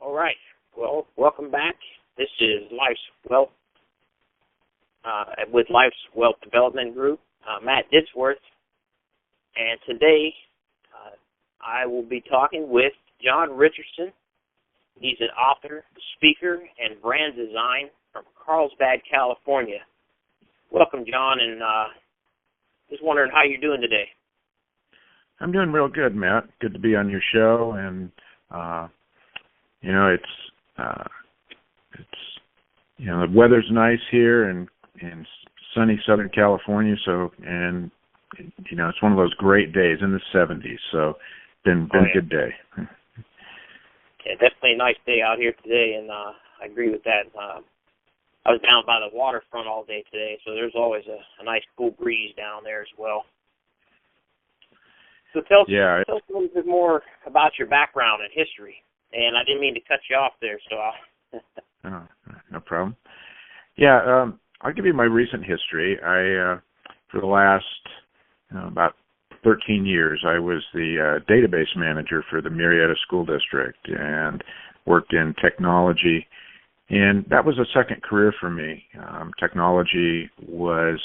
All right. Well, welcome back. This is Life's Wealth with Life's Wealth Development Group, Matt Ditzworth. And today I will be talking with John Richardson. He's an author, speaker, and brand design from Carlsbad, California. Welcome, John, and just wondering how you're doing today. I'm doing real good, Matt. Good to be on your show, and the weather's nice here in sunny Southern California. So, and it's one of those great days in the 70s. So, been a good day. Yeah, definitely a nice day out here today, and I agree with that. I was down by the waterfront all day today, so there's always a nice cool breeze down there as well. So tell us a little bit more about your background and history. And I didn't mean to cut you off there, so I'll... No problem. Yeah, I'll give you my recent history. For the last about 13 years, I was the database manager for the Murrieta School District and worked in technology. And that was a second career for me. Technology was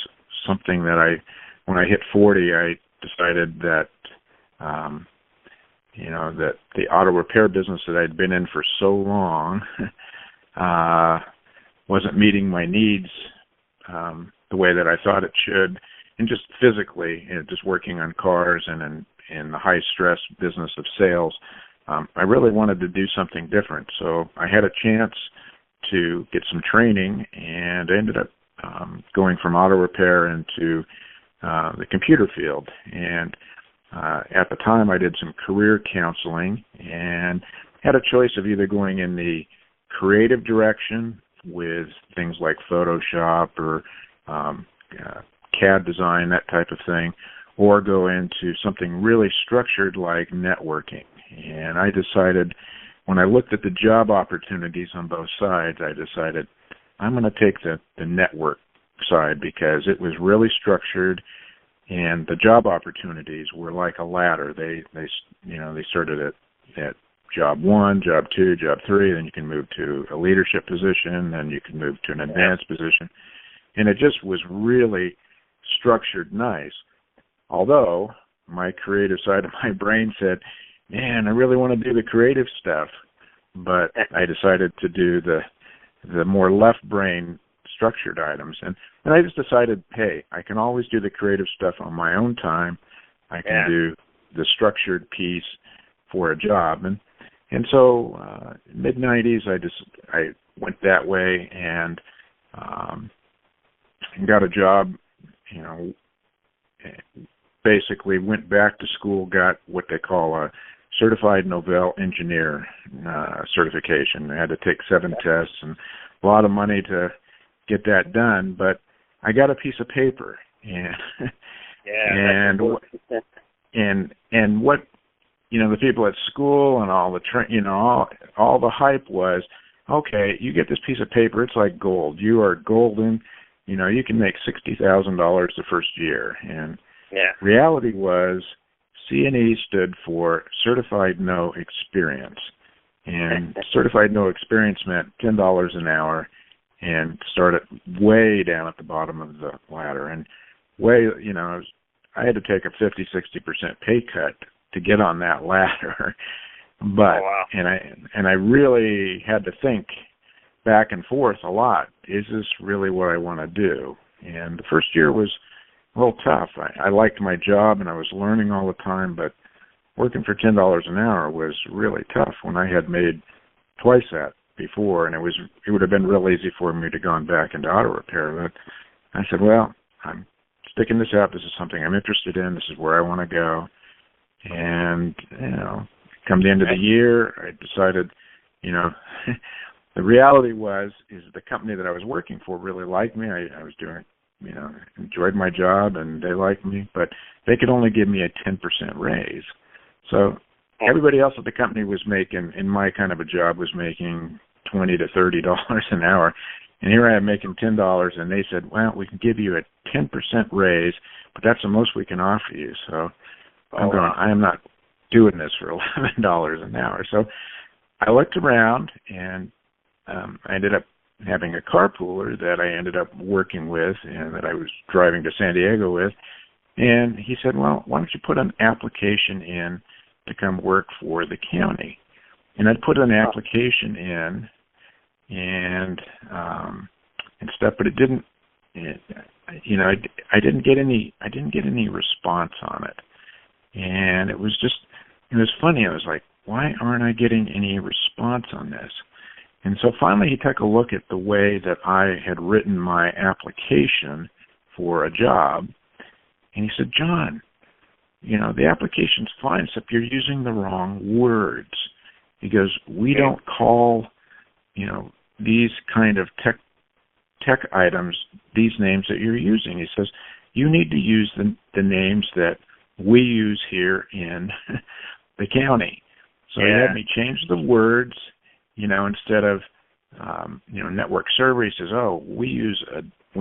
something that when I hit 40, I decided that that the auto repair business that I'd been in for so long wasn't meeting my needs the way that I thought it should, and just physically, just working on cars and in the high-stress business of sales, I really wanted to do something different. So I had a chance to get some training, and I ended up going from auto repair into the computer field. And at the time, I did some career counseling and had a choice of either going in the creative direction with things like Photoshop or CAD design, that type of thing, or go into something really structured like networking. And I decided, when I looked at the job opportunities on both sides, I decided I'm going to take the network side because it was really structured. And the job opportunities were like a ladder. They started at job 1, job 2, job 3. Then you can move to a leadership position. Then you can move to an advanced position. And it just was really structured nice. Although my creative side of my brain said, man, I really want to do the creative stuff. But I decided to do the more left brain structured items. And I just decided, hey, I can always do the creative stuff on my own time. I can do the structured piece for a job. And so mid-90s, I went that way and got a job, basically went back to school, got what they call a certified Novell engineer certification. I had to take 7 tests and a lot of money to get that done, but I got a piece of paper, and what the people at school and all the all the hype was, okay, you get this piece of paper, it's like gold. You are golden. You can make $60,000 the first year. And reality was, C&E stood for Certified No Experience, and Certified No Experience meant $10 an hour. And started way down at the bottom of the ladder. And I had to take a 50-60% pay cut to get on that ladder. But and I really had to think back and forth a lot. Is this really what I want to do? And the first year was a little tough. I liked my job and I was learning all the time, but working for $10 an hour was really tough when I had made twice that before, and it would have been real easy for me to gone back into auto repair. But I said, well, I'm sticking this out. This is something I'm interested in. This is where I want to go. And come the end of the year, I decided, the reality is the company that I was working for really liked me. I was doing, enjoyed my job, and they liked me, but they could only give me a 10% raise. So everybody else at the company was making, in my kind of a job, was making $20 to $30 an hour. And here I am making $10, and they said, well, we can give you a 10% raise, but that's the most we can offer you. So I am not doing this for $11 an hour. So I looked around, and I ended up having a carpooler that I ended up working with and that I was driving to San Diego with. And he said, well, why don't you put an application in to come work for the county? And I put an application in and stuff, but it didn't, I didn't get any response on it. And it was funny. I was like, why aren't I getting any response on this? And so finally he took a look at the way that I had written my application for a job, and he said, John, the application's fine, except you're using the wrong words. He goes, we don't call, these kind of tech items, these names that you're using. He says, you need to use the names that we use here in the county. So he had me change the words, instead of, network server. He says, oh, we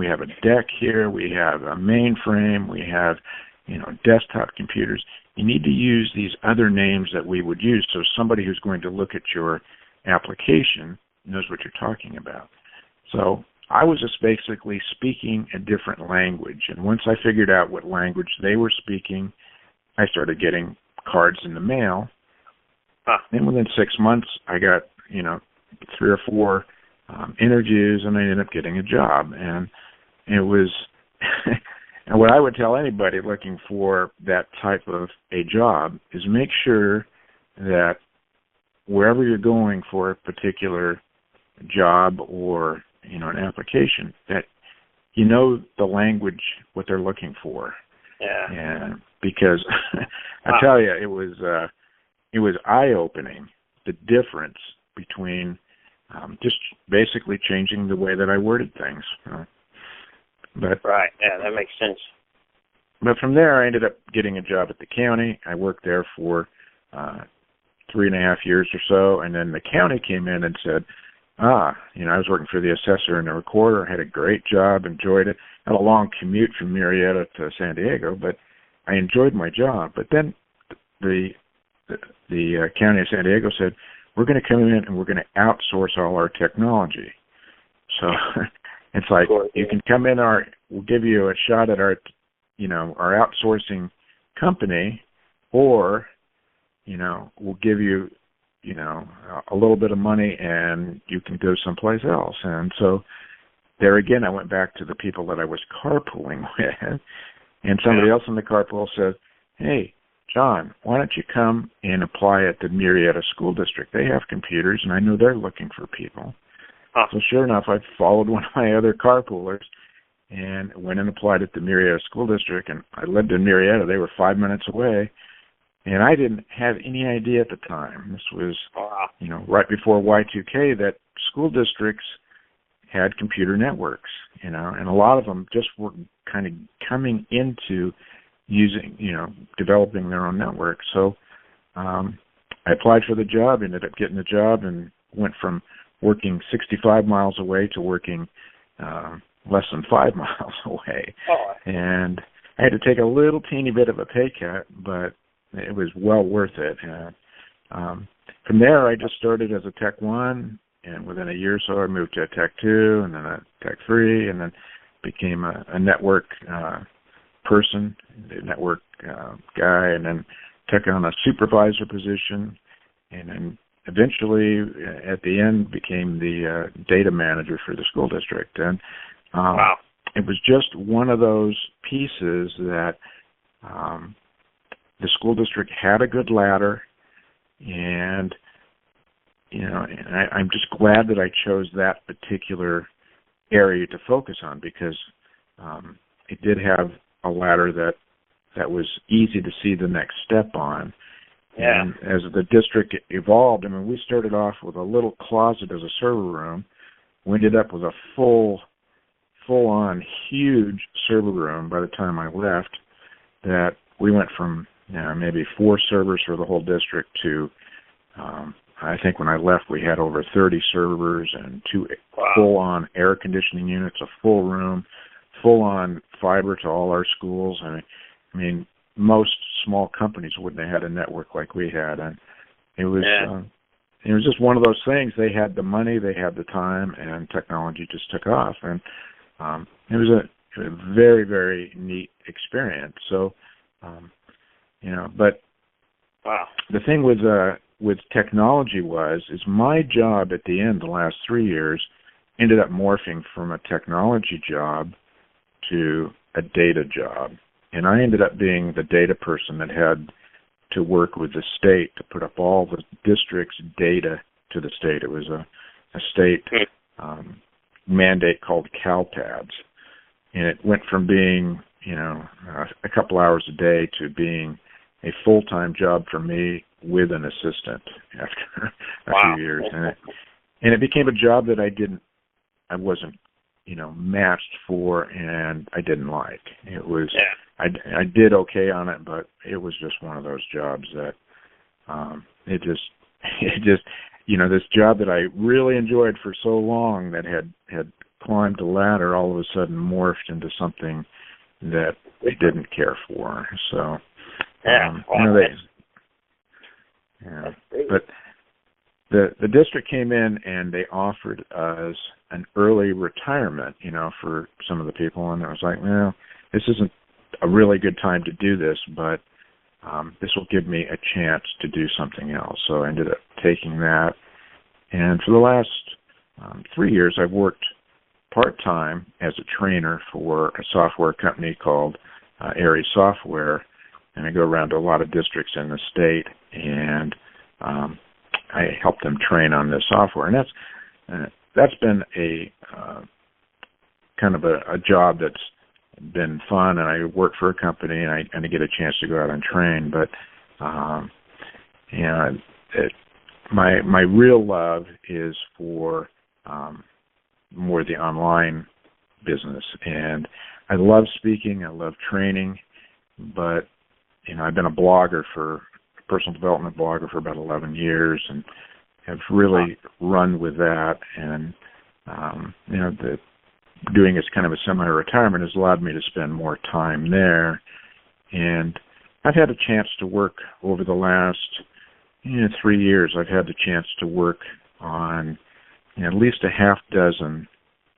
have a deck here, we have a mainframe, we have, desktop computers. You need to use these other names that we would use so somebody who's going to look at your application knows what you're talking about. So I was just basically speaking a different language. And once I figured out what language they were speaking, I started getting cards in the mail. And within 6 months, I got, 3 or 4 interviews, and I ended up getting a job. And it was, and what I would tell anybody looking for that type of a job is make sure that wherever you're going for a particular job or, an application, that the language, what they're looking for. Yeah. And because I tell you, it was eye-opening, the difference between just basically changing the way that I worded things. But right, yeah, that makes sense. But from there, I ended up getting a job at the county. I worked there for 3.5 years or so, and then the county came in and said, I was working for the assessor and the recorder. I had a great job, enjoyed it. Had a long commute from Murrieta to San Diego, but I enjoyed my job. But then the county of San Diego said, we're going to come in and we're going to outsource all our technology. So it's like, you can come in, we'll give you a shot at our outsourcing company, or, we'll give you, a little bit of money and you can go someplace else. And so there again, I went back to the people that I was carpooling with, and somebody else in the carpool said, hey, John, why don't you come and apply at the Murrieta School District? They have computers, and I know they're looking for people. So sure enough, I followed one of my other carpoolers and went and applied at the Murrieta School District, and I lived in Murrieta. They were 5 minutes away, and I didn't have any idea at the time. This was, right before Y2K, that school districts had computer networks, and a lot of them just were kind of coming into using, developing their own network. So I applied for the job, ended up getting the job, and went from working 65 miles away to working less than 5 miles away. And I had to take a little teeny bit of a pay cut, but it was well worth it. And from there, I just started as a Tech 1, and within a year or so, I moved to a Tech 2, and then a Tech 3, and then became a network person, a network guy, and then took on a supervisor position, and then eventually, at the end, became the data manager for the school district. And it was just one of those pieces that the school district had a good ladder, and I'm just glad that I chose that particular area to focus on, because it did have a ladder that was easy to see the next step on. Yeah. And as the district evolved, we started off with a little closet as a server room. We ended up with a full-on huge server room by the time I left, that we went from maybe 4 servers for the whole district to, I think when I left, we had over 30 servers and 2 full-on air conditioning units, a full room, full-on fiber to all our schools. Most small companies wouldn't have had a network like we had, and it was it was just one of those things. They had the money, they had the time, and technology just took off. And it was a very, very neat experience. So, but wow. The thing with technology is my job at the end, the last 3 years, ended up morphing from a technology job to a data job. And I ended up being the data person that had to work with the state to put up all the district's data to the state. It was a state mandate called CalPads. And it went from being, a couple hours a day to being a full-time job for me with an assistant after a few years. And it became a job that I wasn't, matched for, and I didn't like. It was, I did okay on it, but it was just one of those jobs that, it just, this job that I really enjoyed for so long that had climbed the ladder, all of a sudden morphed into something that I didn't care for. So, but the district came in and they offered us an early retirement, for some of the people, and I was like, well, this isn't a really good time to do this, but this will give me a chance to do something else. So I ended up taking that, and for the last 3 years, I've worked part-time as a trainer for a software company called Aerie Software, and I go around to a lot of districts in the state, and I help them train on this software. And that's been a kind of a job that's been fun, and I work for a company, and I get a chance to go out and train. But my real love is for more the online business, and I love speaking, I love training, but I've been a personal development blogger for about 11 years, and have really run with that. And doing as kind of a semi-retirement has allowed me to spend more time there. And I've had a chance to work over the last 3 years. I've had the chance to work on at least a half dozen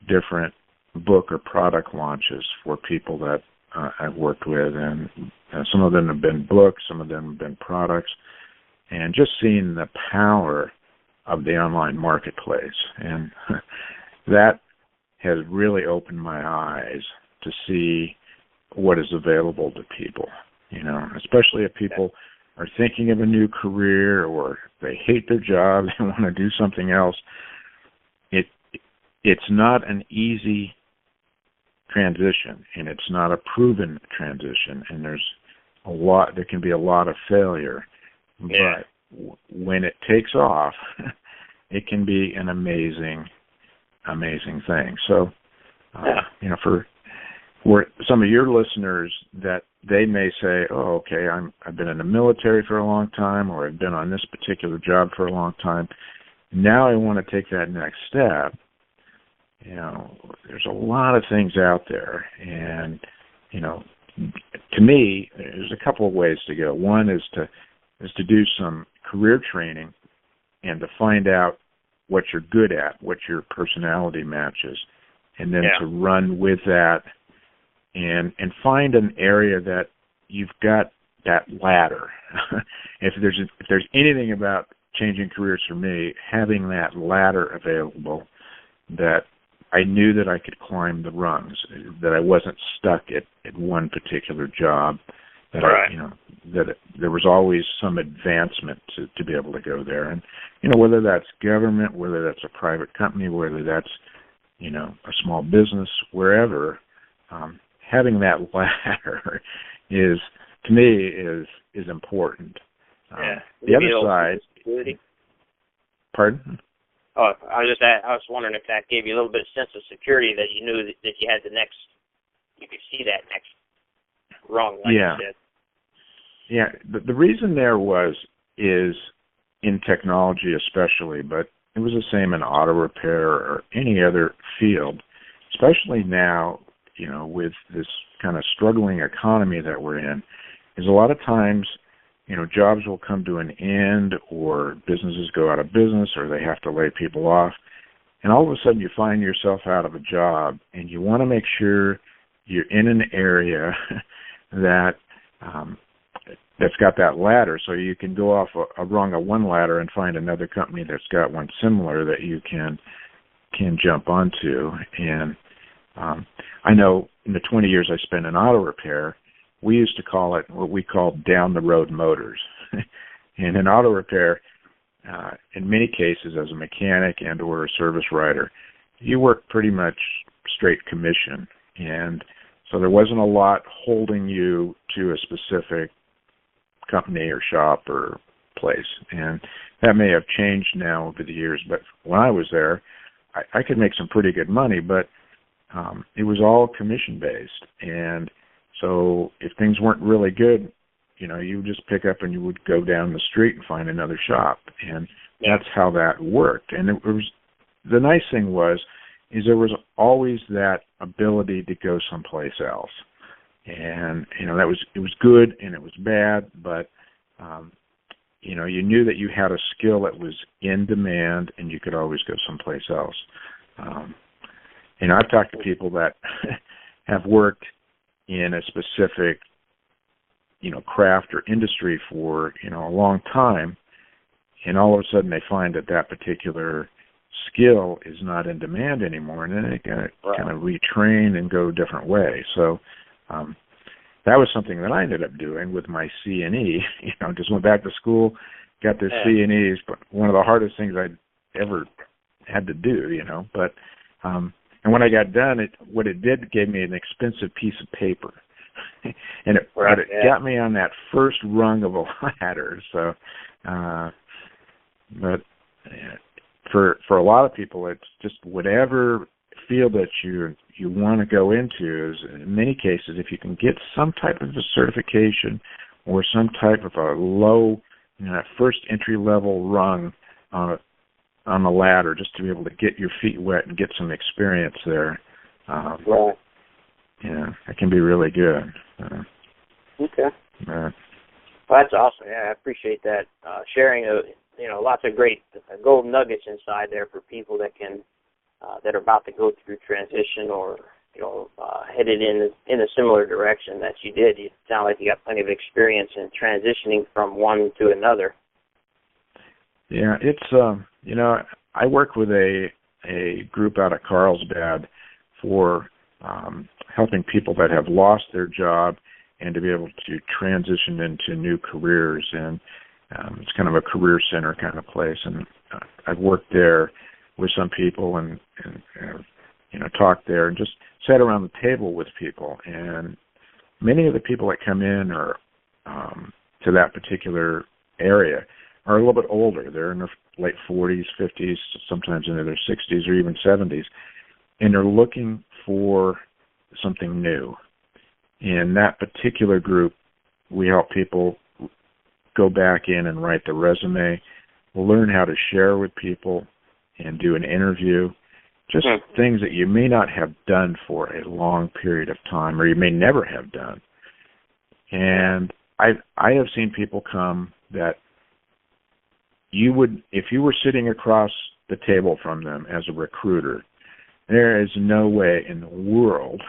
different book or product launches for people that I've worked with, and some of them have been books, some of them have been products, and just seeing the power of the online marketplace. And that has really opened my eyes to see what is available to people, especially if people are thinking of a new career or they hate their job, they want to do something else. It's not an easy transition, and it's not a proven transition, and there can be a lot of failure. Yeah. But when it takes off, it can be an amazing thing. So, for some of your listeners, that they may say, "Oh, okay, I've been in the military for a long time, or I've been on this particular job for a long time. Now I want to take that next step." There's a lot of things out there, and to me, there's a couple of ways to go. One is to do some career training and to find out what you're good at, what your personality matches, and then to run with that and find an area that you've got that ladder. If there's anything about changing careers for me, having that ladder available, that I knew that I could climb the rungs, that I wasn't stuck at one particular job, that that there was always some advancement to be able to go there. And whether that's government, whether that's a private company, whether that's a small business, wherever, having that ladder is, to me, is important. The other side. Security. Pardon? Oh, I was wondering if that gave you a little bit of sense of security, that you knew that you had you could see that next rung, like you said. Yeah, the reason there is in technology especially, but it was the same in auto repair or any other field, especially now, with this kind of struggling economy that we're in, is a lot of times jobs will come to an end, or businesses go out of business, or they have to lay people off. And all of a sudden you find yourself out of a job, and you want to make sure you're in an area that that's got that ladder, so you can go off a rung of one ladder and find another company that's got one similar that you can jump onto. And I know in the 20 years I spent in auto repair, we used to call it what we called down the road motors. And in auto repair, in many cases as a mechanic and or a service writer, you work pretty much straight commission. And so there wasn't a lot holding you to a specific company or shop or place. And that may have changed now over the years, but when I was there, I could make some pretty good money, but it was all commission-based. And so if things weren't really good, you would just pick up and you would go down the street and find another shop. And that's how that worked. And it was, the nice thing is there was always that ability to go someplace else. And, it was good and it was bad, but, you knew that you had a skill that was in demand and you could always go someplace else. I've talked to people that have worked in a specific, craft or industry for, a long time, and all of a sudden they find that particular skill is not in demand anymore, and then they kind of retrain and go a different way. So that was something that I ended up doing with my C&E. Just went back to school, got this C&Es, but one of the hardest things I'd ever had to do, But and when I got done, what it did gave me an expensive piece of paper, and it got me on that first rung of a ladder. So, but for a lot of people, it's just whatever field that you want to go into. Is in many cases, if you can get some type of a certification or some type of a low, that first entry level rung on the ladder, just to be able to get your feet wet and get some experience there. It can be really good. Okay. Well, that's awesome. Yeah, I appreciate that sharing. Lots of great gold nuggets inside there for people that can that are about to go through transition or headed in a similar direction that you did. You sound like you got plenty of experience in transitioning from one to another. Yeah, it's I work with a group out of Carlsbad for helping people that have lost their job and to be able to transition into new careers. And it's kind of a career center kind of place. And I've worked there with some people and talked there and just sat around the table with people. And many of the people that come in or to that particular area are a little bit older. They're in their late 40s, 50s, sometimes into their 60s or even 70s, and they're looking for something new. In that particular group, we help people go back in and write the resume. We'll learn how to share with people and do an interview, just things that you may not have done for a long period of time or you may never have done. And I have seen people come that you would, if you were sitting across the table from them as a recruiter, there is no way in the world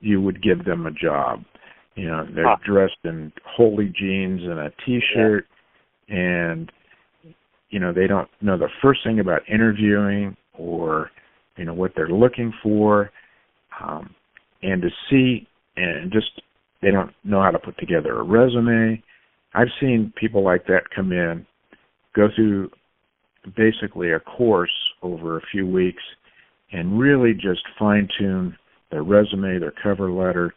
you would give them a job. They're dressed in holy jeans and a T-shirt, and, they don't know the first thing about interviewing or, what they're looking for, and to see, and just, they don't know how to put together a resume. I've seen people like that come in, go through basically a course over a few weeks and really just fine-tune their resume, their cover letter,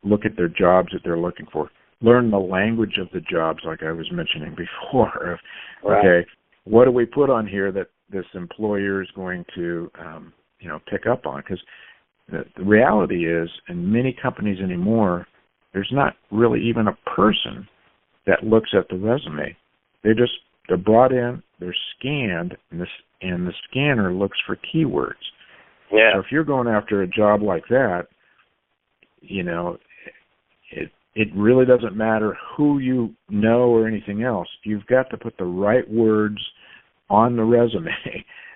look at their jobs that they're looking for, learn the language of the jobs like I was mentioning before. Okay, what do we put on here that this employer is going to, pick up on? Because the reality is, in many companies anymore, there's not really even a person that looks at the resume. They're brought in, they're scanned, and the scanner looks for keywords. Yeah. So if you're going after a job like that, it really doesn't matter who you know or anything else. You've got to put the right words on the resume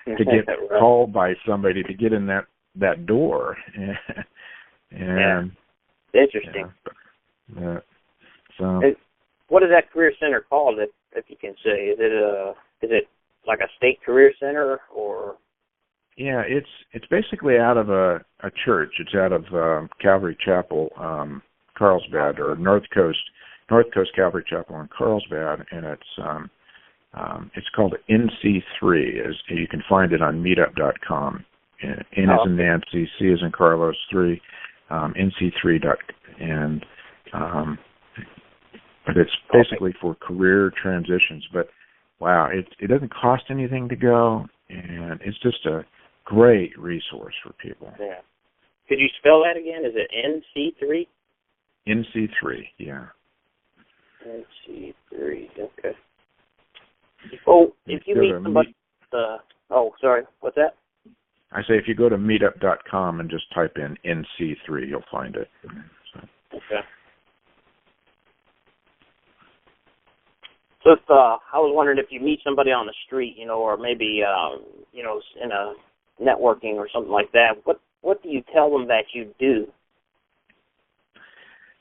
to get right. called by somebody to get in that door. And interesting. So what is that career center called, if you can say? Is it like a state career center, or? Yeah, it's basically out of a church. It's out of Calvary Chapel, Carlsbad, or North Coast Calvary Chapel in Carlsbad, and it's called NC3. As you can find it on Meetup.com. N as in Nancy, C as in Carlos, 3, NC3. And but it's basically for career transitions. But wow, it doesn't cost anything to go, and it's just a great resource for people. Yeah. Could you spell that again? Is it NC3? NC3, yeah. NC3, okay. Oh, if you meet somebody, sorry, what's that? I say if you go to meetup.com and just type in NC3, you'll find it. So. Okay. So if, I was wondering if you meet somebody on the street, or maybe, in a networking or something like that, what do you tell them that you do?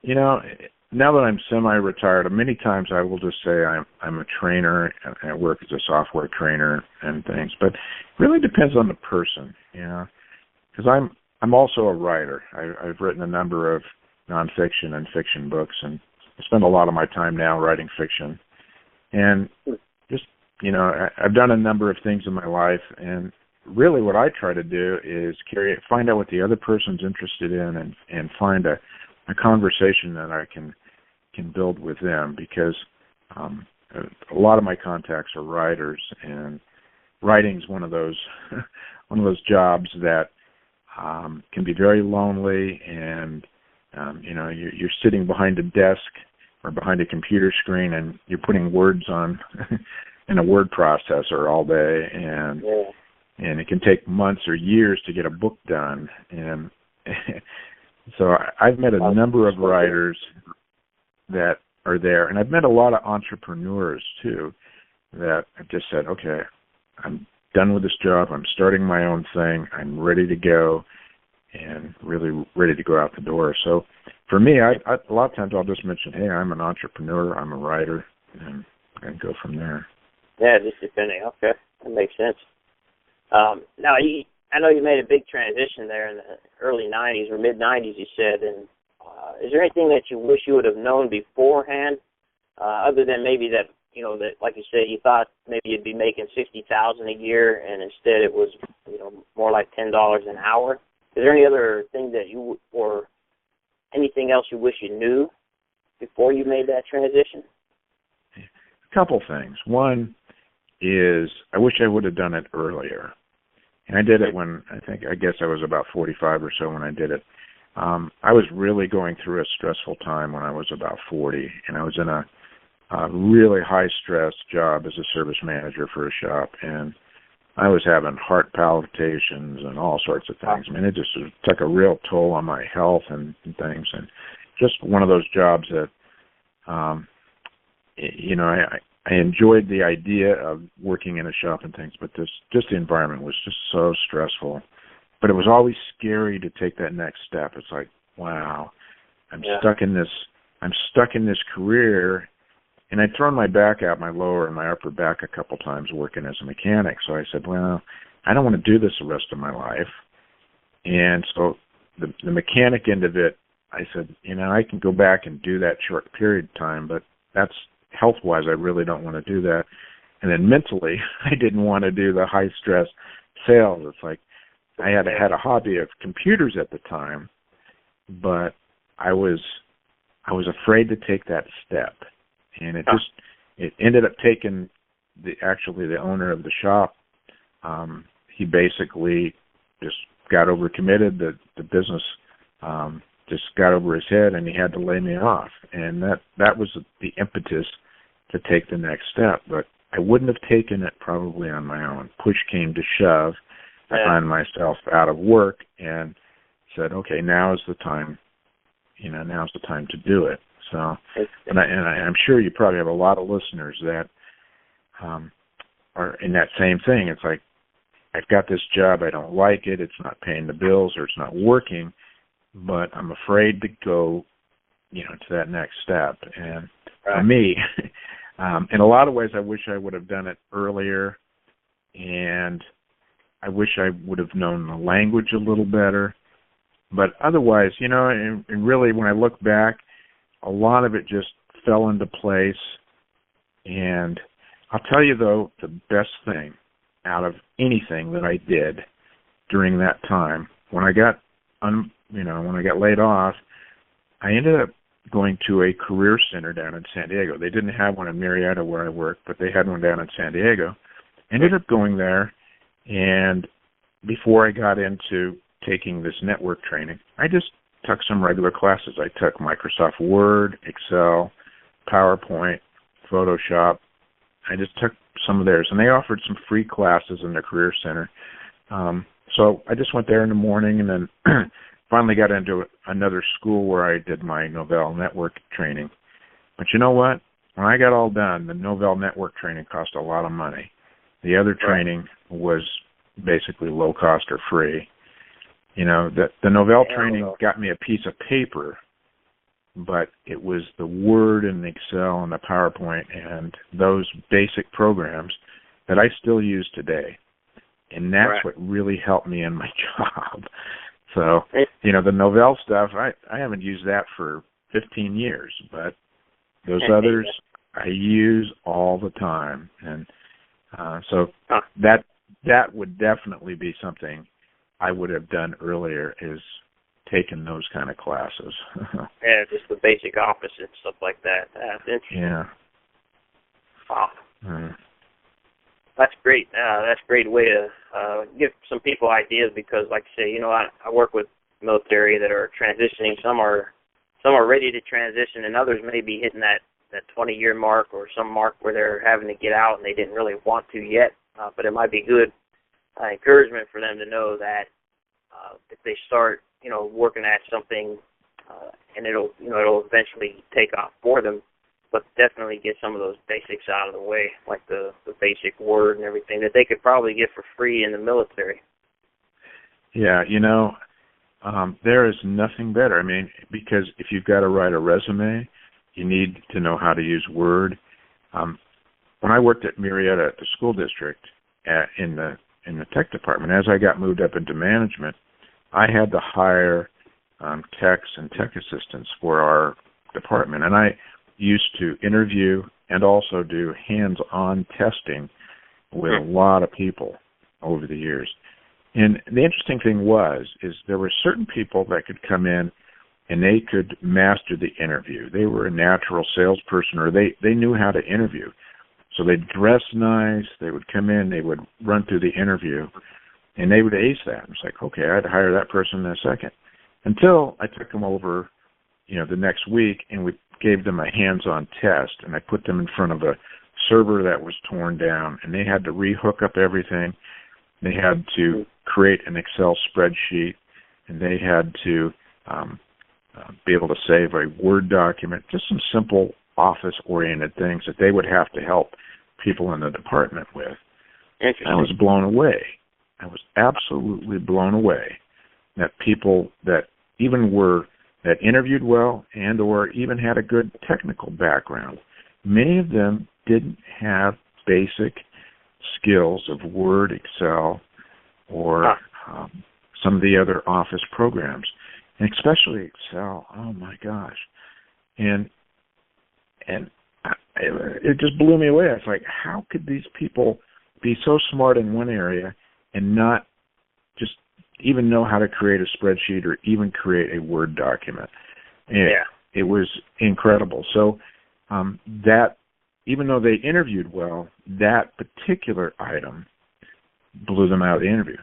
Now that I'm semi-retired, many times I will just say I'm a trainer and I work as a software trainer and things. But it really depends on the person, because I'm also a writer. I've written a number of nonfiction and fiction books, and I spend a lot of my time now writing fiction. And just I've done a number of things in my life, and really what I try to do is find out what the other person's interested in, and find a conversation that I can build with them, because a lot of my contacts are writers, and writing's one of those jobs that can be very lonely, and you're sitting behind a desk or behind a computer screen, and you're putting words on in a word processor all day, and it can take months or years to get a book done. And so I've met a number of writers that are there, and I've met a lot of entrepreneurs too that have just said, okay, I'm done with this job, I'm starting my own thing, I'm ready to go, and really ready to go out the door. So for me, I a lot of times I'll just mention, hey, I'm an entrepreneur, I'm a writer, and go from there. Yeah, just depending. Okay, that makes sense. Now, I know you made a big transition there in the early 90s or mid-90s, you said, and is there anything that you wish you would have known beforehand, other than maybe that, that, like you said, you thought maybe you'd be making $60,000 a year, and instead it was, more like $10 an hour? Is there any other thing that or anything else you wish you knew before you made that transition? A couple things. One is I wish I would have done it earlier. And I did it I guess I was about 45 or so when I did it. I was really going through a stressful time when I was about 40, and I was in a really high-stress job as a service manager for a shop, and I was having heart palpitations and all sorts of things. I mean, it just took a real toll on my health and things, and just one of those jobs that, I enjoyed the idea of working in a shop and things, but just the environment was just so stressful. But it was always scary to take that next step. It's like, wow, I'm stuck in this career. And I'd thrown my back out, my lower and my upper back a couple times working as a mechanic. So I said, well, I don't want to do this the rest of my life. And so the mechanic end of it, I said, I can go back and do that short period of time, but that's health-wise, I really don't want to do that. And then mentally, I didn't want to do the high-stress sales. It's like I had a hobby of computers at the time, but I was afraid to take that step. And it ended up taking the owner of the shop. He basically just got overcommitted. The business just got over his head, and he had to lay me off. And that was the impetus to take the next step. But I wouldn't have taken it probably on my own. Push came to shove. I found myself out of work and said, okay, now is the time. Now's the time to do it. So, I'm sure you probably have a lot of listeners that are in that same thing. It's like, I've got this job, I don't like it, it's not paying the bills, or it's not working, but I'm afraid to go, to that next step. And for me, in a lot of ways, I wish I would have done it earlier, and I wish I would have known the language a little better. But otherwise, and really, when I look back, a lot of it just fell into place. And I'll tell you, though, the best thing out of anything that I did during that time, when I got, when I got laid off, I ended up going to a career center down in San Diego. They didn't have one in Murrieta where I worked, but they had one down in San Diego. Ended up going there, and before I got into taking this network training, I just took some regular classes. I took Microsoft Word, Excel, PowerPoint, Photoshop. I just took some of theirs, and they offered some free classes in the Career Center. So I just went there in the morning, and then finally got into another school where I did my Novell network training. But you know what? When I got all done, the Novell network training cost a lot of money. The other training was basically low cost or free. The Novell training got me a piece of paper, but it was the Word and the Excel and the PowerPoint and those basic programs that I still use today. And that's what really helped me in my job. So, the Novell stuff, I haven't used that for 15 years, but those others I use all the time. And so that would definitely be something I would have done earlier, is taken those kind of classes. Yeah, just the basic office and stuff like that. That's interesting. Yeah. Wow. That's great. That's a great way to give some people ideas, because, like I say, I work with military that are transitioning. Some are ready to transition, and others may be hitting that 20-year mark or some mark where they're having to get out and they didn't really want to yet. But it might be good encouragement for them to know that if they start, working at something, and it'll eventually take off for them, but definitely get some of those basics out of the way, like the basic Word and everything that they could probably get for free in the military. Yeah, there is nothing better. I mean, because if you've got to write a resume, you need to know how to use Word. When I worked at Murrieta School District in the tech department, as I got moved up into management, I had to hire techs and tech assistants for our department, and I used to interview and also do hands-on testing with a lot of people over the years. And the interesting thing is there were certain people that could come in and they could master the interview. They were a natural salesperson, or they knew how to interview. So they'd dress nice, they would come in, they would run through the interview, and they would ace that. It's like, okay, I'd hire that person in a second. Until I took them over, the next week, and we gave them a hands-on test, and I put them in front of a server that was torn down, and they had to re-hook up everything. They had to create an Excel spreadsheet, and they had to be able to save a Word document, just some simple office-oriented things that they would have to help people in the department with. I was blown away. I was absolutely blown away that people that that interviewed well and or even had a good technical background, many of them didn't have basic skills of Word, Excel, or some of the other office programs, and especially Excel. Oh my gosh! And it just blew me away. I was like, how could these people be so smart in one area and not just even know how to create a spreadsheet or even create a Word document? It was incredible. So that, even though they interviewed well, that particular item blew them out of the interview.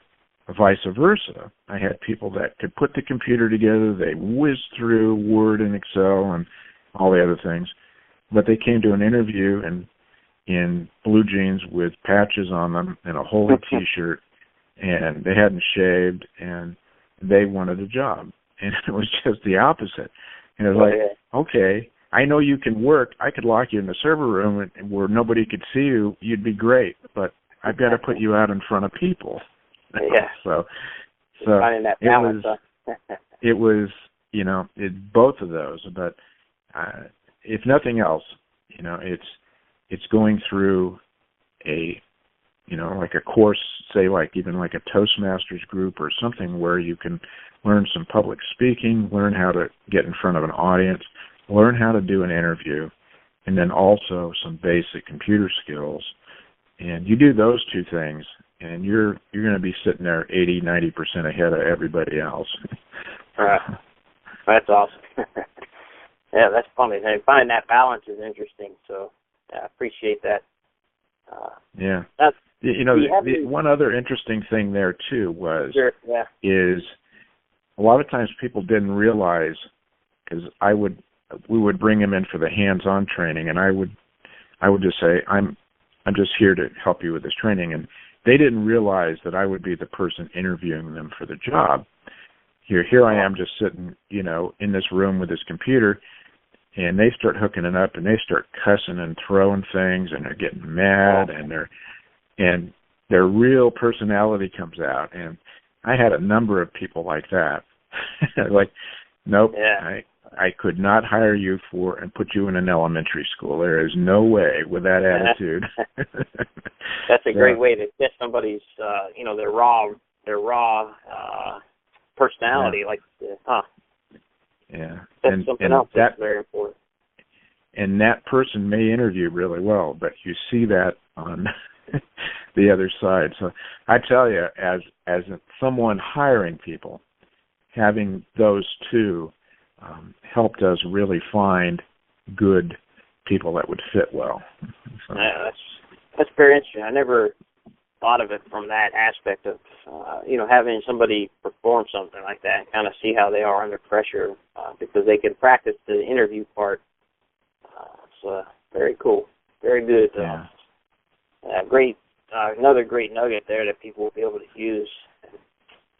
Vice versa, I had people that could put the computer together, they whizzed through Word and Excel and all the other things, but they came to an interview in blue jeans with patches on them and a holy T-shirt, and they hadn't shaved, and they wanted a job. And it was just the opposite. And it was okay, I know you can work. I could lock you in the server room where nobody could see you. You'd be great, but I've got to put you out in front of people. Yeah. So finding that balance. It was, both of those. But if nothing else, it's going through a, like a course, say like even like a Toastmasters group or something where you can learn some public speaking, learn how to get in front of an audience, learn how to do an interview, and then also some basic computer skills. And you do those two things, and you're going to be sitting there 80-90% ahead of everybody else. That's awesome. Yeah, that's funny. And finding that balance is interesting. So I appreciate that. Yeah. That's, one other interesting thing there too was is a lot of times people didn't realize, because we would bring them in for the hands-on training, and I would just say, I'm just here to help you with this training, and they didn't realize that I would be the person interviewing them for the job. Here I am just sitting, in this room with this computer, and they start hooking it up, and they start cussing and throwing things, and they're getting mad, and their real personality comes out. And I had a number of people like that. Like, nope, I could not hire you and put you in an elementary school. There is no way with that attitude. That's a great way to get somebody's, their raw personality. Yeah. That's something else that's very important. And that person may interview really well, but you see that on the other side. So I tell you, as someone hiring people, having those two helped us really find good people that would fit well. So. Yeah, that's very interesting. I never thought of it from that aspect of, having somebody perform something like that and kind of see how they are under pressure because they can practice the interview part. So very cool. Very good. Great. Another great nugget there that people will be able to use.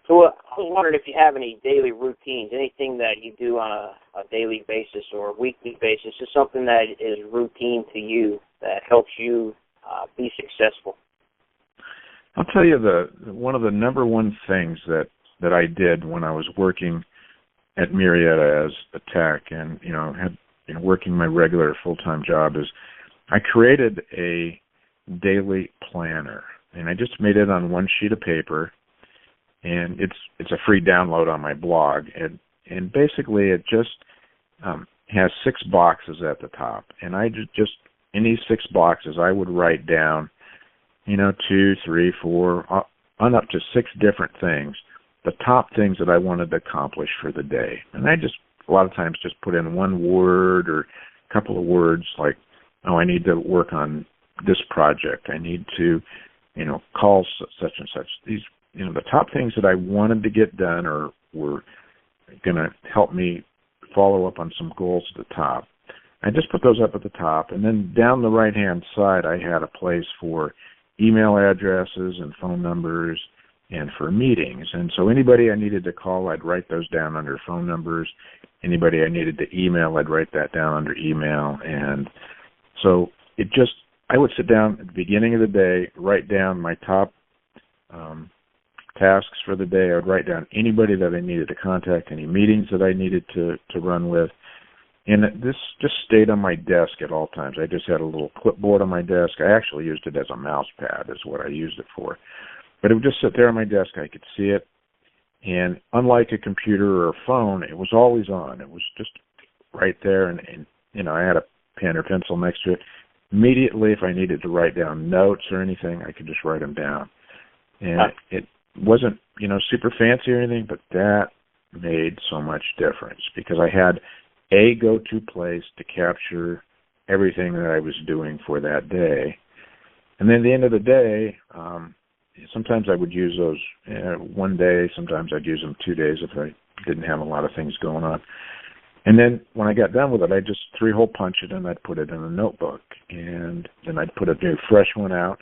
So I was wondering if you have any daily routines, anything that you do on a daily basis or a weekly basis, just something that is routine to you that helps you be successful. I'll tell you one of the number one things that I did when I was working at Murrieta as a tech and working my regular full-time job is I created a daily planner, and I just made it on one sheet of paper, and it's a free download on my blog, and basically it just has 6 boxes at the top, and I just in these 6 boxes I would write down 2, 3, 4 on up to 6 different things, the top things that I wanted to accomplish for the day. And I just a lot of times just put in one word or a couple of words like, I need to work on this project, I need to call such and such. These the top things that I wanted to get done or were going to help me follow up on some goals at the top. I just put those up at the top, and then down the right-hand side I had a place for email addresses and phone numbers and for meetings. And so anybody I needed to call, I'd write those down under phone numbers. Anybody I needed to email, I'd write that down under email. And so I would sit down at the beginning of the day, write down my top tasks for the day. I would write down anybody that I needed to contact, any meetings that I needed to run with. And this just stayed on my desk at all times. I just had a little clipboard on my desk. I actually used it as a mouse pad is what I used it for. But it would just sit there on my desk. I could see it. And unlike a computer or a phone, it was always on. It was just right there. And I had a pen or pencil next to it. Immediately, if I needed to write down notes or anything, I could just write them down. And it wasn't, super fancy or anything, but that made so much difference because I had a go-to place to capture everything that I was doing for that day. And then at the end of the day, sometimes I would use those one day, sometimes I'd use them 2 days if I didn't have a lot of things going on. And then when I got done with it, I'd just 3-hole punch it and I'd put it in a notebook. And then I'd put a new fresh one out.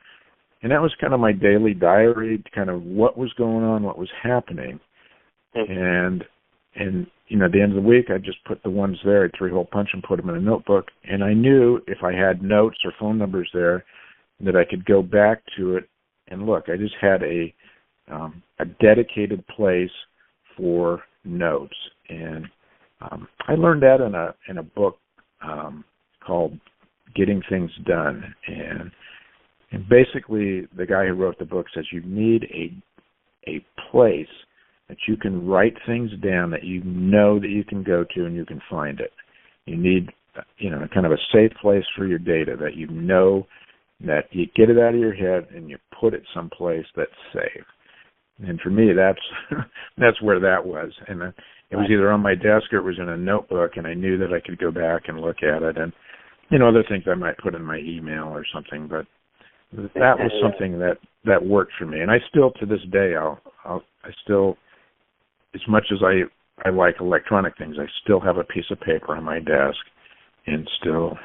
And that was kind of my daily diary, kind of what was going on, what was happening. And And, at the end of the week, I'd just put the ones there, I'd three-hole punch and put them in a notebook. And I knew if I had notes or phone numbers there that I could go back to it and look. I just had a dedicated place for notes. And I learned that in a book called Getting Things Done. And basically, the guy who wrote the book says you need a place that you can write things down that you know that you can go to and you can find it. You need, kind of a safe place for your data that you know that you get it out of your head and you put it someplace that's safe. And for me, that's where that was. And it was either on my desk or it was in a notebook, and I knew that I could go back and look at it. And, other things I might put in my email or something, but that was something that worked for me. And I still, to this day, I still, as much as I like electronic things, I still have a piece of paper on my desk and still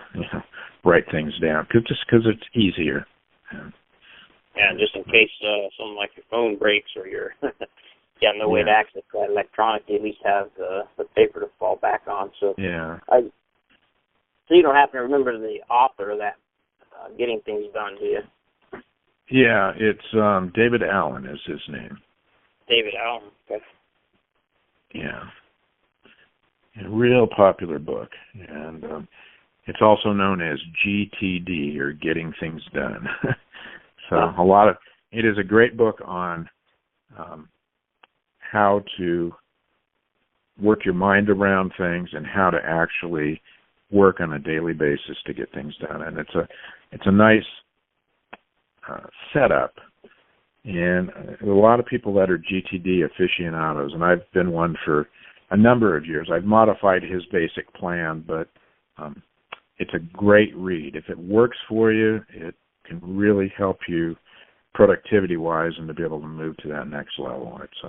write things down just because it's easier. Yeah, just in case something like your phone breaks or you have no way to access that electronic, you at least have the paper to fall back on. So yeah. So you don't happen to remember the author of that Getting Things Done, do you? Yeah, it's David Allen is his name. David Allen, okay. Yeah. A real popular book. And it's also known as GTD, or Getting Things Done. So it is a great book on how to work your mind around things and how to actually work on a daily basis to get things done. And it's a nice setup. And a lot of people that are GTD aficionados, and I've been one for a number of years. I've modified his basic plan, but it's a great read. If it works for you, it can really help you productivity-wise and to be able to move to that next level. It's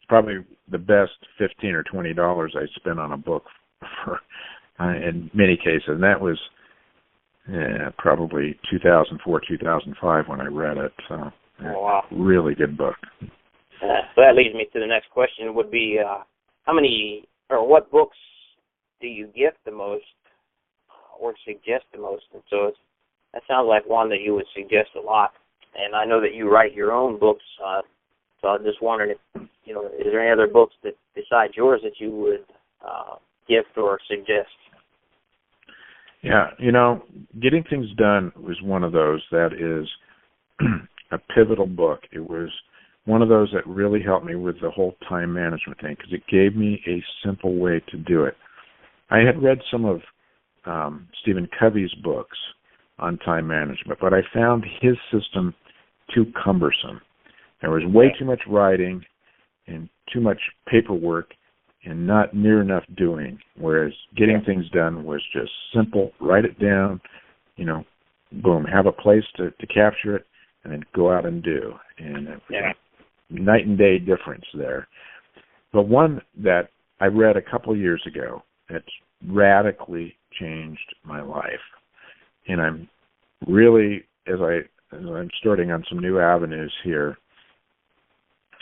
probably the best $15 or $20 I spent on a book for, in many cases. And that was probably 2004, 2005 when I read it. So, really good book. So that leads me to the next question. Would be what books do you gift the most or suggest the most? And so that sounds like one that you would suggest a lot. And I know that you write your own books. So I was just wondering if, is there any other books that besides yours that you would gift or suggest? Yeah, Getting Things Done was one of those that is a pivotal book. It was one of those that really helped me with the whole time management thing because it gave me a simple way to do it. I had read some of Stephen Covey's books on time management, but I found his system too cumbersome. There was way too much writing and too much paperwork and not near enough doing, whereas Getting Things Done was just simple, write it down, boom, have a place to capture it, and then go out and do. And it was a night and day difference there. But one that I read a couple of years ago that's radically changed my life. And I'm really, as I'm starting on some new avenues here,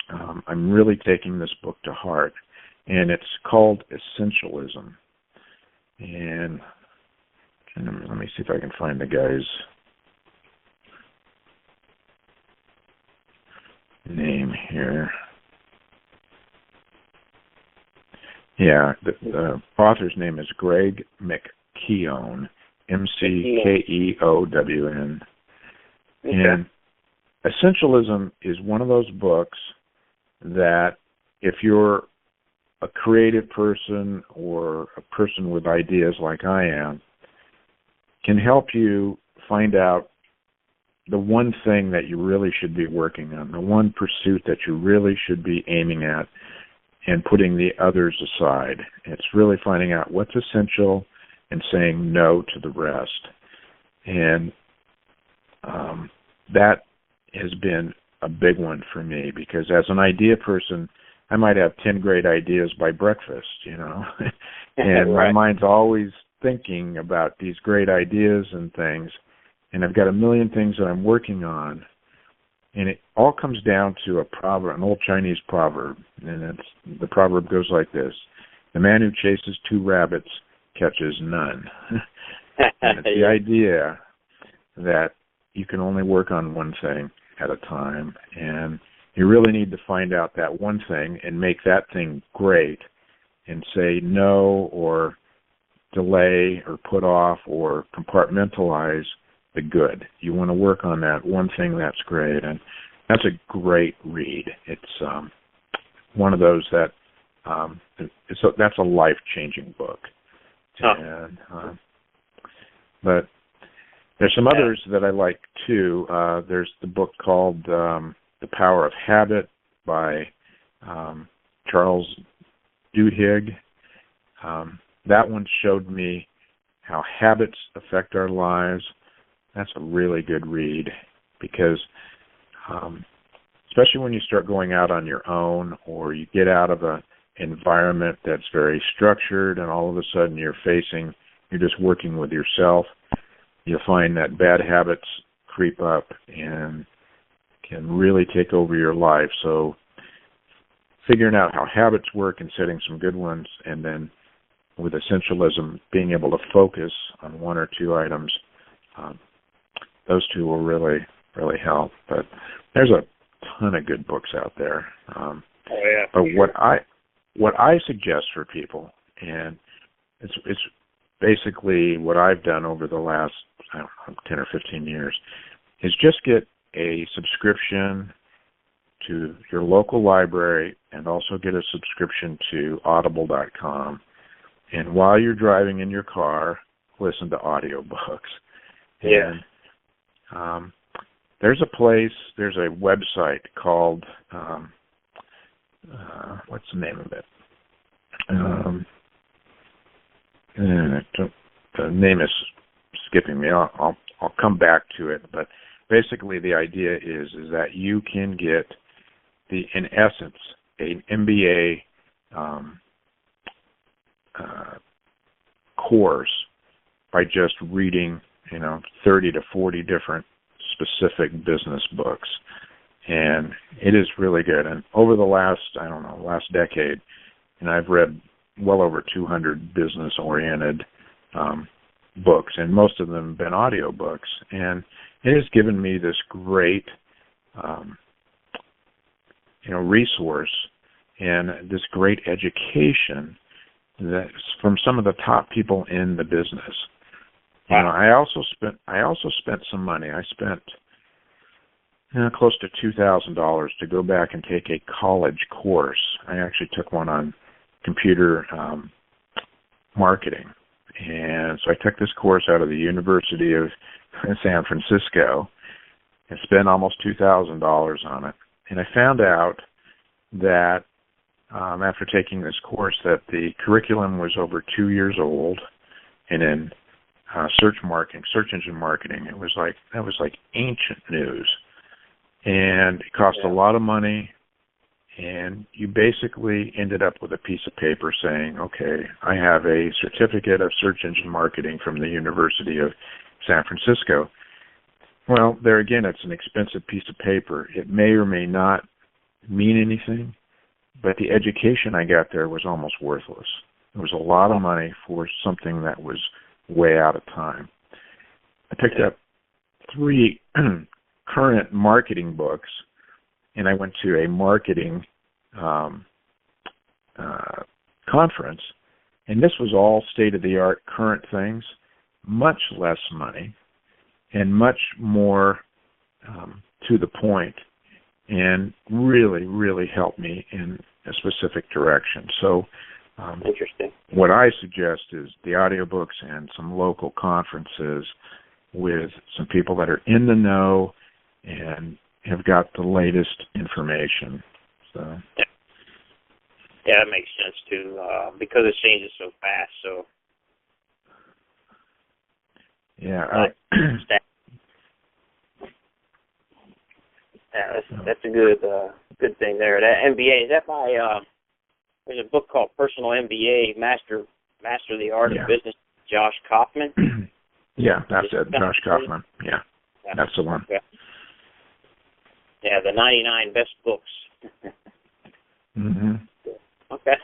I'm really taking this book to heart. And it's called Essentialism. And let me see if I can find the guy's name here. Yeah, the author's name is Greg McKeown, McKeown. And Essentialism is one of those books that if you're a creative person or a person with ideas like I am, can help you find out the one thing that you really should be working on, the one pursuit that you really should be aiming at and putting the others aside. It's really finding out what's essential and saying no to the rest. And that has been a big one for me because as an idea person, I might have 10 great ideas by breakfast, and my mind's always thinking about these great ideas and things, and I've got a million things that I'm working on, And it all comes down to a proverb, an old Chinese proverb, and the proverb goes like this: "The man who chases 2 rabbits catches none." And it's the idea that you can only work on one thing at a time, and you really need to find out that one thing and make that thing great, and say no or delay or put off or compartmentalize the good. You want to work on that one thing that's great, and that's a great read. It's one of those that that's a life-changing book. And, but there's some others that I like too. There's the book called The Power of Habit by Charles Duhigg. That one showed me how habits affect our lives. That's a really good read because especially when you start going out on your own or you get out of an environment that's very structured and all of a sudden you're just working with yourself, you'll find that bad habits creep up and can really take over your life. So figuring out how habits work and setting some good ones, and then with Essentialism, being able to focus on 1 or 2 items, those 2 will really, really help. But there's a ton of good books out there. But what I suggest for people, and it's basically what I've done over the last 10 or 15 years, is just get a subscription to your local library and also get a subscription to audible.com. And while you're driving in your car, listen to audiobooks. Yeah. And there's a website called, what's the name of it? The name is skipping me. I'll come back to it. But basically the idea is that you can get in essence, an MBA course by just reading, 30 to 40 different specific business books. And it is really good. And over the last decade, and I've read well over 200 business-oriented books, and most of them have been audiobooks. And it has given me this great resource and this great education that's from some of the top people in the business. I also spent some money. I spent close to $2,000 to go back and take a college course. I actually took one on computer marketing. And so I took this course out of the University of San Francisco and spent almost $2,000 on it. And I found out that after taking this course that the curriculum was over 2 years old, and in search engine marketing, that was like ancient news, and it cost a lot of money. And you basically ended up with a piece of paper saying, okay, I have a certificate of search engine marketing from the University of San Francisco. Well, there again, it's an expensive piece of paper. It may or may not mean anything, but the education I got there was almost worthless. It was a lot of money for something that was way out of time. I picked up 3 current marketing books, and I went to a marketing conference, and this was all state-of-the-art current things, much less money, and much more to the point, and really, really helped me in a specific direction. So interesting. What I suggest is the audiobooks and some local conferences with some people that are in the know and have got the latest information. So yeah, that makes sense too, because it changes so fast. So yeah, that's a good thing there. That MBA, is that by there's a book called Personal MBA, Master the Art of Business, Josh Kaufman. Yeah, that's it, Josh Kaufman. Yeah, that's the one. Yeah, the 99 best books. Mm-hmm. Okay.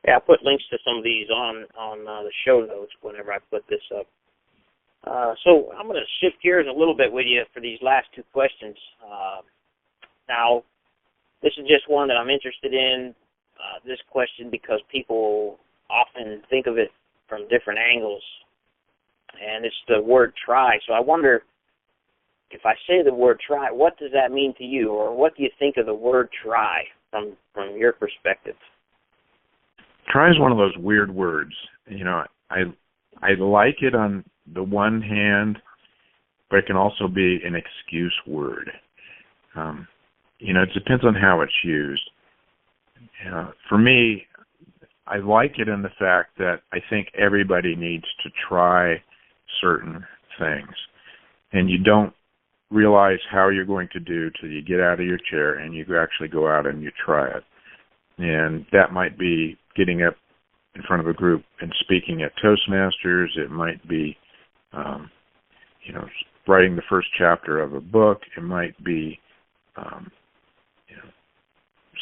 Yeah, I'll put links to some of these on the show notes whenever I put this up. So I'm going to shift gears a little bit with you for these last two questions. Now, this is just one that I'm interested in, this question, because people often think of it from different angles, and it's the word try. So I wonder, if I say the word try, what does that mean to you, or what do you think of the word try from your perspective? Try is one of those weird words. You know, I like it on the one hand, but it can also be an excuse word. You know, it depends on how it's used. For me, I like it in the fact that I think everybody needs to try certain things, and you don't realize how you're going to do till you get out of your chair and you actually go out and you try it. And that might be getting up in front of a group and speaking at Toastmasters. It might be, you know, writing the first chapter of a book. It might be, you know,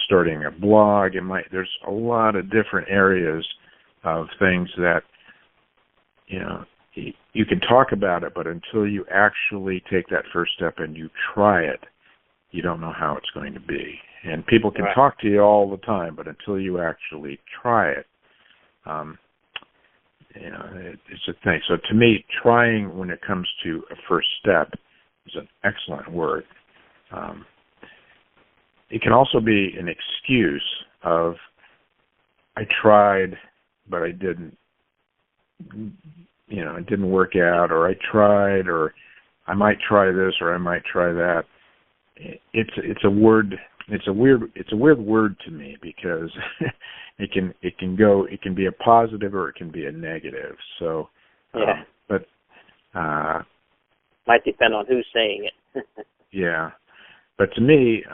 starting a blog. There's a lot of different areas of things that, you know, you can talk about it, but until you actually take that first step and you try it, you don't know how it's going to be. And people can Right. talk to you all the time, but until you actually try it, you know, it's a thing. So to me, trying when it comes to a first step is an excellent word. It can also be an excuse of, I tried, but I didn't, you know, it didn't work out, or I tried, or I might try this, or I might try that. It's a word. It's a weird word to me, because it can be a positive or it can be a negative. So, Yeah. but Might depend on who's saying it. yeah. But to me,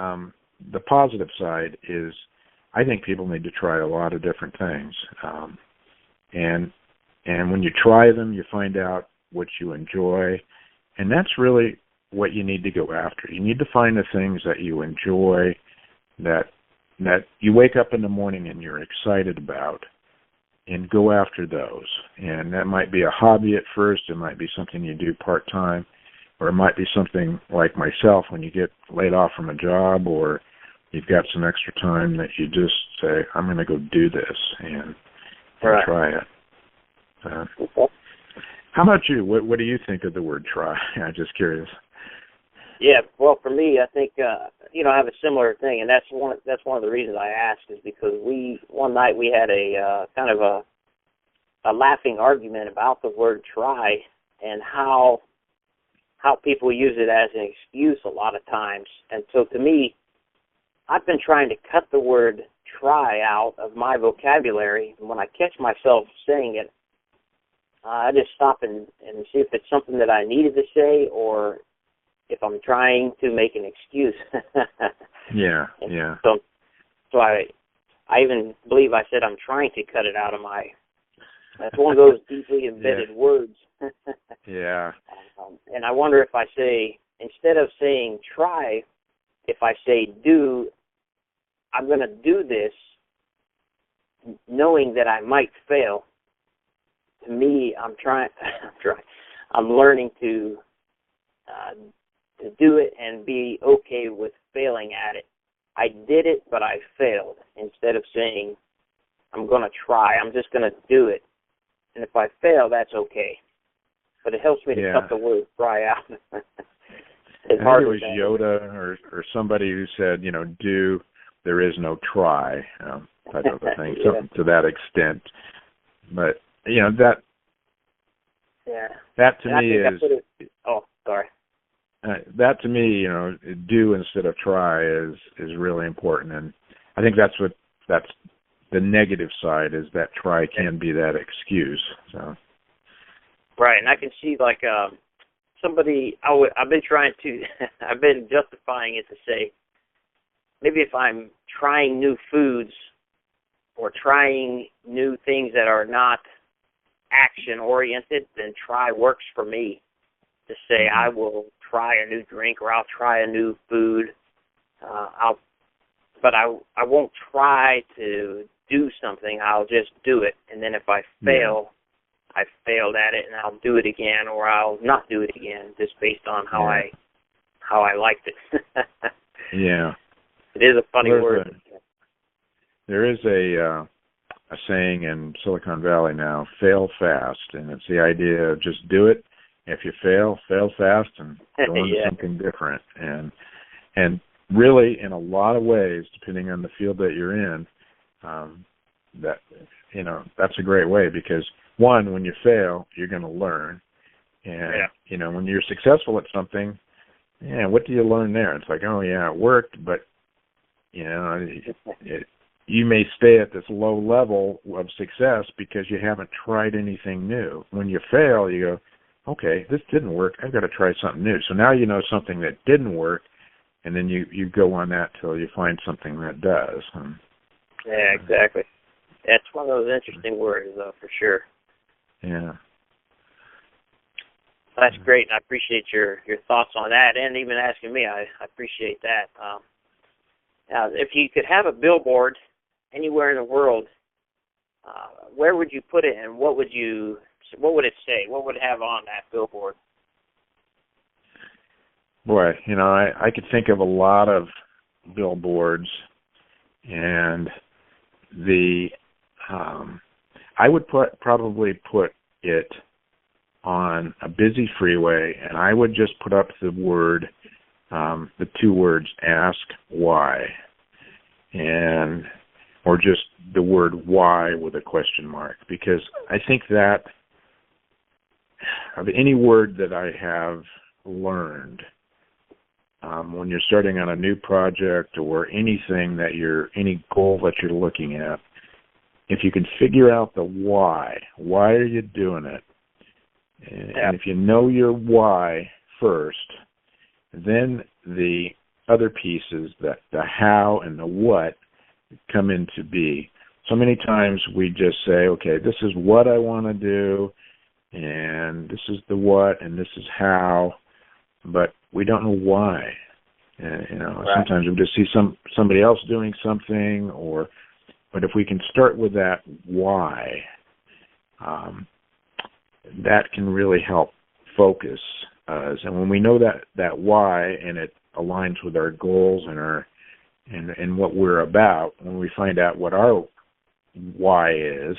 the positive side is, I think people need to try a lot of different things, and when you try them, you find out what you enjoy, and that's really what you need to go after. You need to find the things that you enjoy, that you wake up in the morning and you're excited about, and go after those. And that might be a hobby at first. It might be something you do part-time, or it might be something like myself, when you get laid off from a job, or you've got some extra time, that you just say, I'm going to go do this and Right. try it. How about you? What do you think of the word try? I'm just curious. Yeah, well, for me, I think you know, I have a similar thing, and that's one of the reasons I asked, is because one night we had a kind of a laughing argument about the word try, and how people use it as an excuse a lot of times. And so to me, I've been trying to cut the word try out of my vocabulary, and when I catch myself saying it, I just stop and see if it's something that I needed to say, or if I'm trying to make an excuse. Yeah. So I even believe I said I'm trying to cut it out of my. That's one of those deeply embedded words. Yeah. And I wonder if I say, instead of saying try, if I say do, I'm going to do this, knowing that I might fail. To me, I'm learning to do it and be okay with failing at it. I did it, but I failed. Instead of saying, I'm going to try, I'm just going to do it. And if I fail, that's okay. But it helps me to cut the word try out. It's hard. I think it was Yoda or somebody who said, you know, do, there is no try, type of a thing, something to that extent. But, you know, that to me is... Oh, sorry. That to me, you know, do instead of try is really important, and I think that's the negative side, is that try can be that excuse. So. Right, and I can see like somebody. I've been trying to, I've been justifying it to say, maybe if I'm trying new foods or trying new things that are not action oriented, then try works for me. To say I will try a new drink, or I'll try a new food, I won't try to do something. I'll just do it, and then if I fail, I failed at it, and I'll do it again, or I'll not do it again, just based on how I liked it. Yeah, it is a funny word. There is a saying in Silicon Valley now: fail fast, and it's the idea of just do it. If you fail fast and go on to something different. And really, in a lot of ways, depending on the field that you're in, that's a great way, because one, when you fail, you're going to learn, and when you're successful at something, what do you learn there? It's like, oh yeah, it worked, but you may stay at this low level of success because you haven't tried anything new. When you fail, you go, okay, this didn't work. I've got to try something new. So now you know something that didn't work, and then you go on that till you find something that does. Yeah, exactly. That's one of those interesting words, though, for sure. Yeah. That's great, and I appreciate your thoughts on that, and even asking me. I appreciate that. Now, if you could have a billboard anywhere in the world, where would you put it, and what would it say? What would it have on that billboard? Boy, I could think of a lot of billboards, and I would probably put it on a busy freeway, and I would just put up the two words, ask why, or just the word why with a question mark, because I think that of any word that I have learned, when you're starting on a new project or any goal that you're looking at, if you can figure out the why are you doing it? And if you know your why first, then the other pieces, the how and the what, come into be. So many times we just say, okay, this is what I want to do, and this is the what, and this is how, but we don't know why. Sometimes we just see somebody else doing something, but if we can start with that why, that can really help focus us. And when we know that why, and it aligns with our goals and what we're about, when we find out what our why is,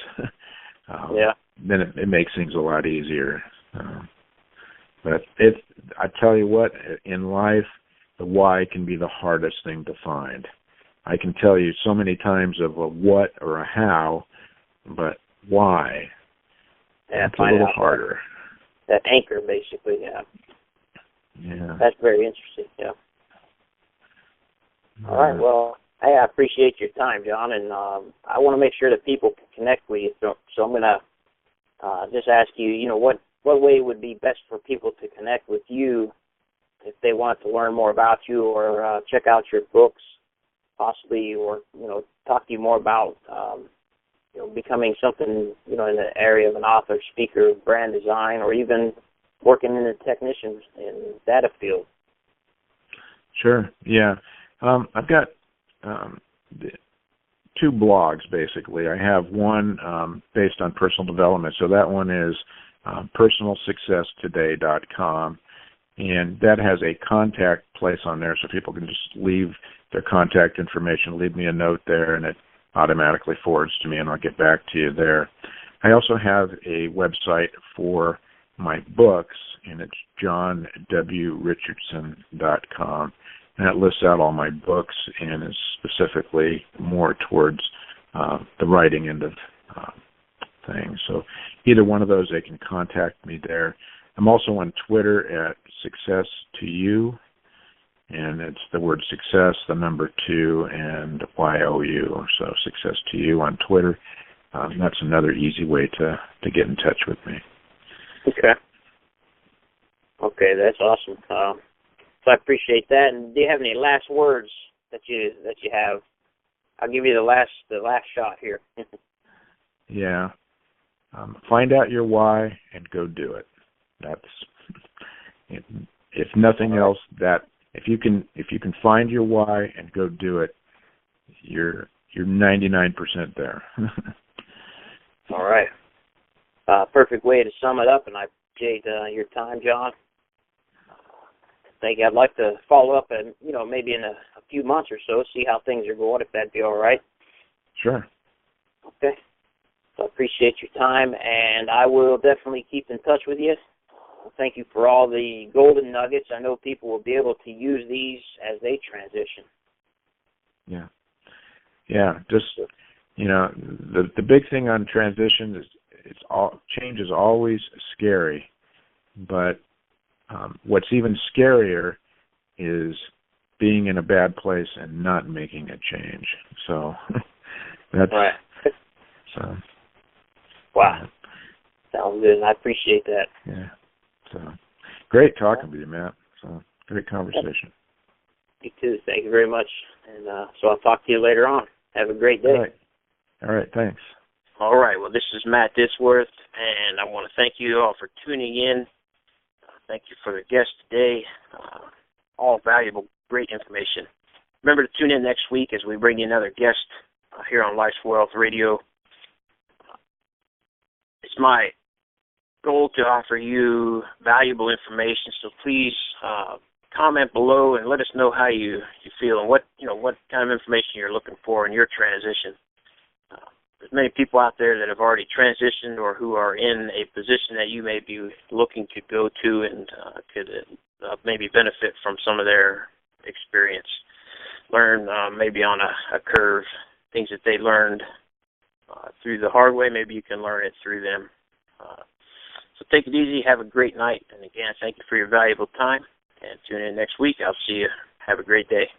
then it makes things a lot easier. But I tell you what, in life, the why can be the hardest thing to find. I can tell you so many times of a what or a how, but why? It's a little harder. That anchor, basically, Yeah. That's very interesting, All right, well, I appreciate your time, John, and I want to make sure that people can connect with you. So I'm going to just ask you, what way would be best for people to connect with you if they want to learn more about you or check out your books, possibly, or talk to you more about becoming something in the area of an author, speaker, brand design, or even working in the technicians in data field? Sure. Yeah. I've got two blogs, basically. I have one based on personal development. So that one is personalsuccesstoday.com, and that has a contact place on there, so people can just leave their contact information, leave me a note there, and it automatically forwards to me, and I'll get back to you there. I also have a website for my books, and it's johnwrichardson.com. And that lists out all my books and is specifically more towards the writing end of things. So either one of those, they can contact me there. I'm also on Twitter at Success2You, and it's the word success, the number 2, and YOU. So Success2You on Twitter. That's another easy way to get in touch with me. Okay, that's awesome. So I appreciate that. And do you have any last words that you have? I'll give you the last shot here. Yeah. Find out your why and go do it. That's, if nothing else, that if you can find your why and go do it, you're 99% there. All right. Perfect way to sum it up, and I appreciate your time, John. I'd like to follow up and, maybe in a few months or so, see how things are going, if that'd be all right. Sure. Okay. So I appreciate your time, and I will definitely keep in touch with you. Thank you for all the golden nuggets. I know people will be able to use these as they transition. Yeah. Yeah. Just, the big thing on transition is change is always scary, but what's even scarier is being in a bad place and not making a change. So that's right. So wow. Sounds good. I appreciate that. Yeah. So great talking with you, Matt. So great conversation. You too. Thank you very much. And so I'll talk to you later on. Have a great day. All right. Thanks. All right. Well, this is Matt Disworth, and I want to thank you all for tuning in. Thank you for the guest today. All valuable, great information. Remember to tune in next week as we bring you another guest here on Life's Wealth Radio. It's my goal to offer you valuable information, so please comment below and let us know how you feel and what kind of information you're looking for in your transition. There's many people out there that have already transitioned or who are in a position that you may be looking to go to and could maybe benefit from some of their experience. Learn maybe on a curve, things that they learned through the hard way, maybe you can learn it through them. So take it easy, have a great night, and again, thank you for your valuable time, and tune in next week. I'll see you. Have a great day.